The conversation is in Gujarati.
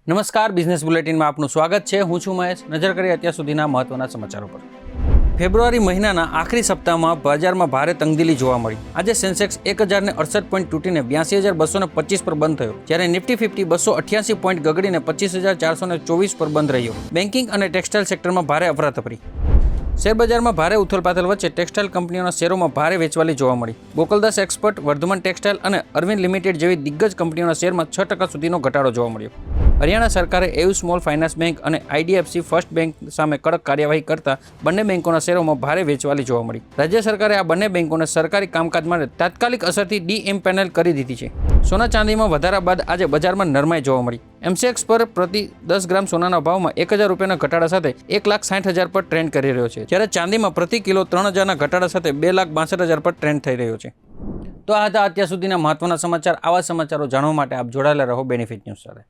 નમસ્કાર, બિઝનેસ બુલેટિનમાં આપનું સ્વાગત છે। હું છું મહેશ। નજર કરીએ અત્યાર સુધીના મહત્વના સમાચારો પર। ફેબ્રુઆરી મહિનાના આખરી સપ્તાહમાં બજારમાં ભારે તંગદિલી જોવા મળી। આજે સેન્સેક્સ 1068 પોઈન્ટ તૂટીને 82,225 પર બંધ થયો, જ્યારે નિફ્ટી 50 288 પોઈન્ટ ગગડીને 25,424 પર બંધ રહ્યો। બેન્કિંગ અને ટેક્સટાઇલ સેક્ટરમાં ભારે અફરાતફરી। શેરબજારમાં ભારે ઉથલપાથલ વચ્ચે ટેક્સટાઇલ કંપનીઓના શેરોમાં ભારે વેચવાલી જોવા મળી। ગોકુલદાસ એક્સપર્ટ, વર્ધમાન ટેક્સટાઇલ અને અરવિંદ લિમિટેડ જેવી દિગ્ગજ કંપનીઓના શેરમાં 6% સુધીનો ઘટાડો જોવા મળ્યો। હરિયાણા સરકારે એયુ સ્મોલ ફાઇનાન્સ બેંક અને આઈડીએફસી ફર્સ્ટ બેંક સામે કડક કાર્યવાહી કરતા બંને બેંકોના શેરોમાં ભારે વેચવાલી જોવા મળી। રાજ્ય સરકારે આ બંને બેંકોને સરકારી કામકાજ માટે તાત્કાલિક અસરથી ડીએમ્પેનલ કરી દીધી છે। સોના ચાંદીમાં વધારા બાદ આજે બજારમાં નરમાઈ જોવા મળી। એમસીએક્સ પર પ્રતિ 10 ગ્રામ સોનાના ભાવમાં 1,000 રૂપિયાના ઘટાડા સાથે 1,60,000 પર ટ્રેન્ડ કરી રહ્યો છે, જ્યારે ચાંદીમાં પ્રતિ કિલો 3,000ના ઘટાડા સાથે 2,62,000 પર ટ્રેન્ડ થઈ રહ્યો છે। તો આ હતા અત્યાર સુધીના મહત્વના સમાચાર। આવા સમાચારો જાણવા માટે આપ જોડાયેલા રહો બેનિફિટ ન્યૂઝ સાથે।